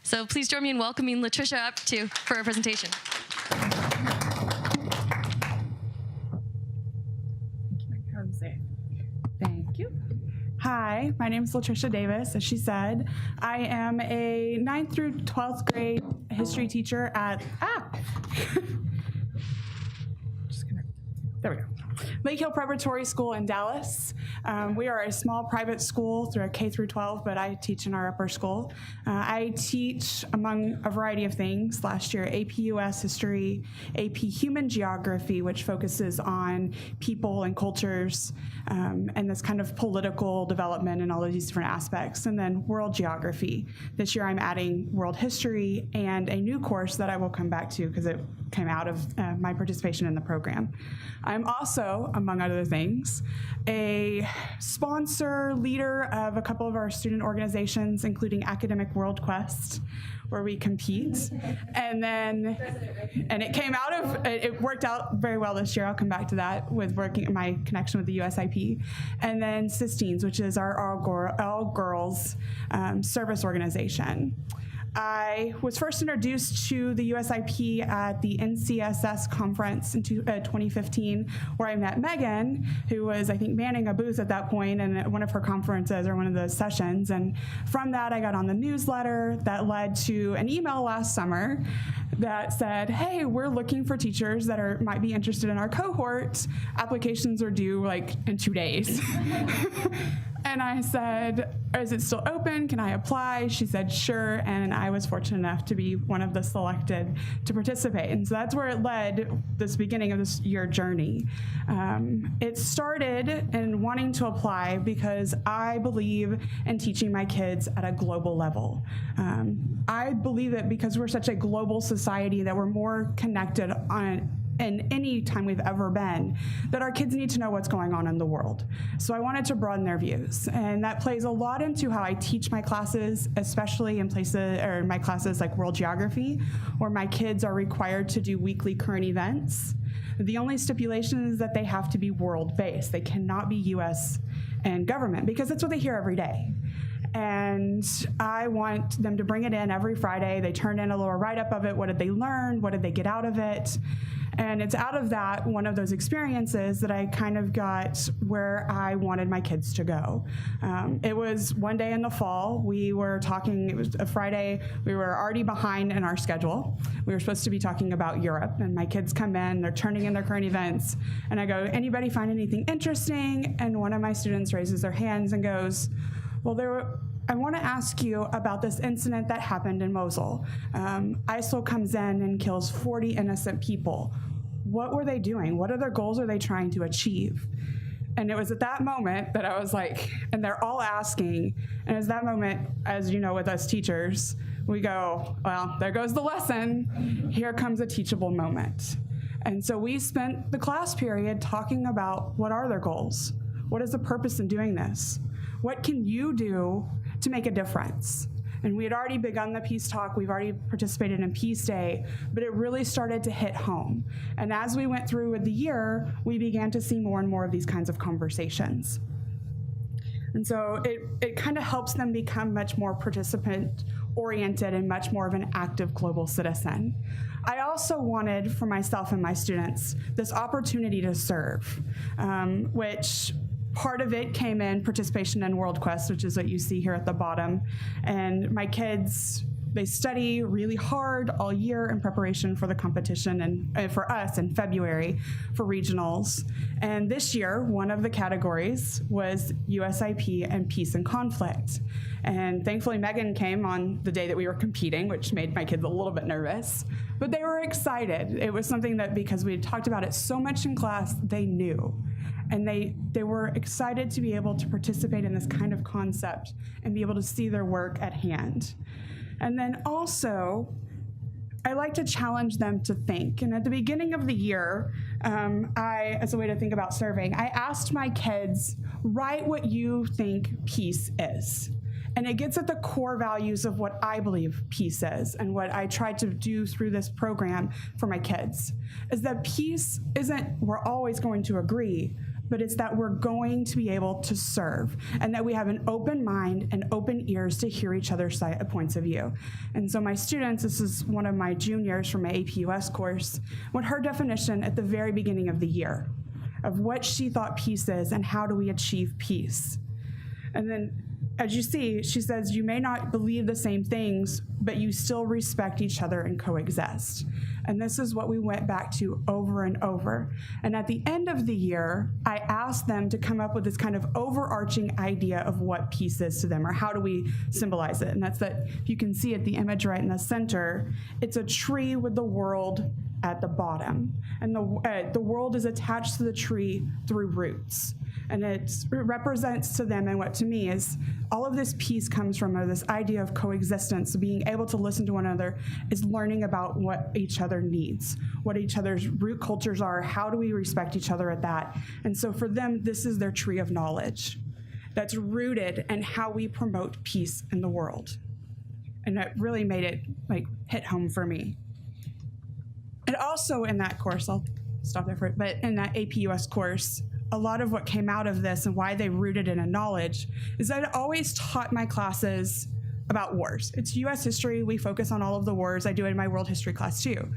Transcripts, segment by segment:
So please join me in welcoming Latricia up for her presentation. Thank you. Hi, my name is Latricia Davis. As she said, I am a 9th through 12th grade history teacher at there we go. Lake Hill Preparatory School in Dallas. We are a small private school through a K through 12, but I teach in our upper school. I teach among a variety of things. Last year, AP US History, AP Human Geography, which focuses on people and cultures and this kind of political development and all of these different aspects. And then World Geography. This year, I'm adding World History and a new course that I will come back to because it came out of my participation in the program. I'm also, among other things, a sponsor leader of a couple of our student organizations, including Academic World Quest, where we compete. And it worked out very well this year. I'll come back to that with my connection with the USIP. And then Sistines, which is our all-girls service organization. I was first introduced to the USIP at the NCSS conference in 2015, where I met Megan, who was, I think, manning a booth at that point in one of her conferences or one of the sessions. And from that, I got on the newsletter that led to an email last summer that said, hey, we're looking for teachers that might be interested in our cohort. Applications are due like in 2 days. And I said, is it still open? Can I apply? She said, sure. And I was fortunate enough to be one of the selected to participate. And so that's where it led this beginning of this year journey. It started in wanting to apply because I believe in teaching my kids at a global level. I believe that because we're such a global society that we're more connected in any time we've ever been, that our kids need to know what's going on in the world. So I wanted to broaden their views. And that plays a lot into how I teach my classes, especially in my classes like World Geography, where my kids are required to do weekly current events. The only stipulation is that they have to be world-based. They cannot be US and government, because that's what they hear every day. And I want them to bring it in every Friday. They turn in a little write-up of it. What did they learn? What did they get out of it? And it's out of that, one of those experiences, that I kind of got where I wanted my kids to go. It was one day in the fall. We were talking, it was a Friday. We were already behind in our schedule. We were supposed to be talking about Europe, and my kids come in, they're turning in their current events, and I go, anybody find anything interesting? And one of my students raises their hands and goes, well, I want to ask you about this incident that happened in Mosul. ISIL comes in and kills 40 innocent people. What were they doing? What other goals are they trying to achieve? And it was at that moment that I was like, and they're all asking, and it's that moment, as you know, with us teachers, we go, well, there goes the lesson. Here comes a teachable moment. And so we spent the class period talking about what are their goals? What is the purpose in doing this? What can you do to make a difference? And we had already begun the peace talk. We've already participated in Peace Day, but it really started to hit home. And as we went through with the year, we began to see more and more of these kinds of conversations. And so it kind of helps them become much more participant-oriented and much more of an active global citizen. I also wanted for myself and my students this opportunity to serve, which part of it came in participation in World Quest, which is what you see here at the bottom. And my kids, they study really hard all year in preparation for the competition and for us in February for regionals. And this year, one of the categories was USIP and peace and conflict. And thankfully, Megan came on the day that we were competing, which made my kids a little bit nervous. But they were excited. It was something that, because we had talked about it so much in class, they knew. And they were excited to be able to participate in this kind of concept and be able to see their work at hand. And then also, I like to challenge them to think. And at the beginning of the year, as a way to think about serving, I asked my kids, write what you think peace is. And it gets at the core values of what I believe peace is, and what I tried to do through this program for my kids, is that peace isn't we're always going to agree, but it's that we're going to be able to serve and that we have an open mind and open ears to hear each other's points of view. And so my students, this is one of my juniors from my AP US course, what her definition at the very beginning of the year of what she thought peace is and how do we achieve peace. And then, as you see, she says, you may not believe the same things, but you still respect each other and coexist. And this is what we went back to over and over. And at the end of the year, I asked them to come up with this kind of overarching idea of what peace is to them, or how do we symbolize it. And that's that, if you can see it, the image right in the center, it's a tree with the world at the bottom. And the world is attached to the tree through roots. And it represents to them, and what to me is, all of this peace comes from this idea of coexistence, being able to listen to one another, is learning about what each other needs, what each other's root cultures are, how do we respect each other at that. And so for them, this is their tree of knowledge that's rooted in how we promote peace in the world. And that really made it hit home for me. And also in that course, I'll stop there for it, but in that AP US course, a lot of what came out of this and why they rooted in a knowledge is that I always taught my classes about wars. It's US history, we focus on all of the wars. I do it in my world history class too.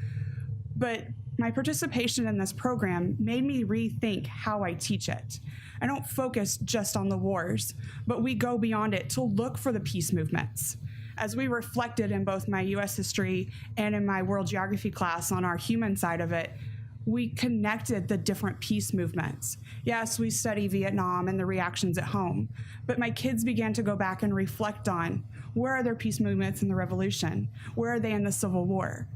But my participation in this program made me rethink how I teach it. I don't focus just on the wars, but we go beyond it to look for the peace movements. As we reflected in both my US history and in my world geography class on our human side of it, we connected the different peace movements. Yes, we study Vietnam and the reactions at home, but my kids began to go back and reflect on, where are their peace movements in the revolution? Where are they in the Civil War?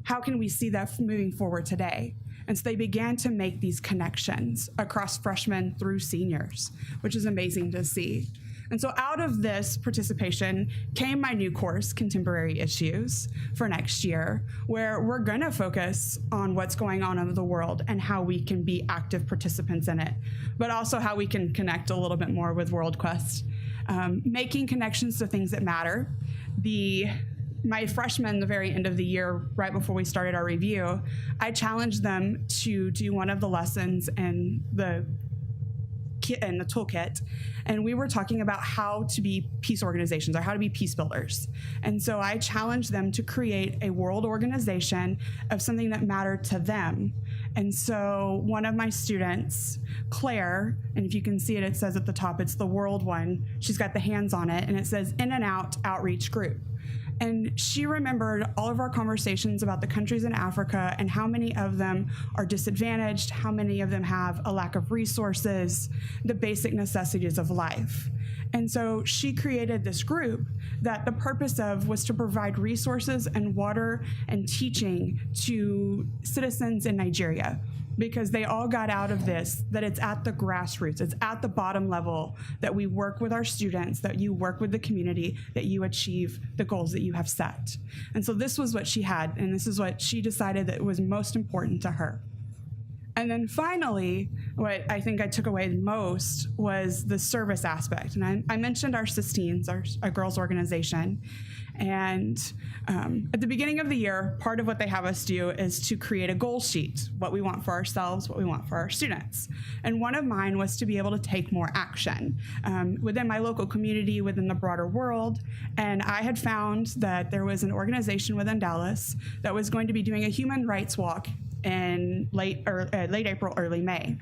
How can we see that moving forward today? And so they began to make these connections across freshmen through seniors, which is amazing to see. And so out of this participation came my new course, Contemporary Issues, for next year, where we're gonna focus on what's going on in the world and how we can be active participants in it, but also how we can connect a little bit more with World Quest, making connections to things that matter. My freshmen, the very end of the year, right before we started our review, I challenged them to do one of the lessons in the toolkit, and we were talking about how to be peace organizations or how to be peace builders. And so I challenged them to create a world organization of something that mattered to them. And so one of my students, Claire, and if you can see it, it says at the top, it's the world one. She's got the hands on it, and it says In and Out Outreach Group. And she remembered all of our conversations about the countries in Africa and how many of them are disadvantaged, how many of them have a lack of resources, the basic necessities of life. And so she created this group that the purpose of was to provide resources and water and teaching to citizens in Nigeria, because they all got out of this that it's at the grassroots, it's at the bottom level that we work with our students, that you work with the community, that you achieve the goals that you have set. And so this was what she had, and this is what she decided that was most important to her. And then finally, what I think I took away the most was the service aspect. And I mentioned our Sistines, our girls organization. And at the beginning of the year, part of what they have us do is to create a goal sheet, what we want for ourselves, what we want for our students. And one of mine was to be able to take more action within my local community, within the broader world. And I had found that there was an organization within Dallas that was going to be doing a human rights walk in late April, early May.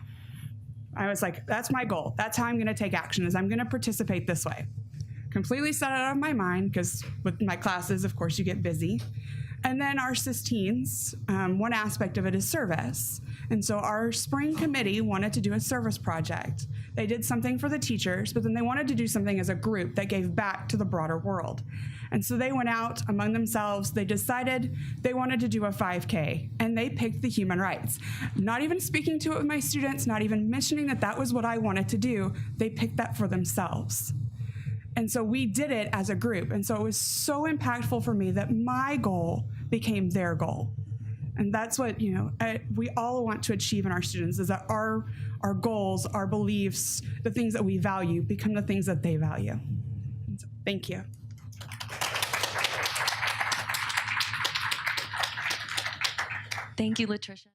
I was like, that's my goal. That's how I'm gonna take action, is I'm gonna participate this way. Completely set it out of my mind, because with my classes, of course, you get busy. And then our Sistines, one aspect of it is service. And so our spring committee wanted to do a service project. They did something for the teachers, but then they wanted to do something as a group that gave back to the broader world. And so they went out among themselves, they decided they wanted to do a 5K, and they picked the human rights. Not even speaking to it with my students, not even mentioning that that was what I wanted to do, they picked that for themselves. And so we did it as a group. And so it was so impactful for me that my goal became their goal. And that's what, we all want to achieve in our students, is that our goals, our beliefs, the things that we value become the things that they value. So, thank you. Thank you, Latricia.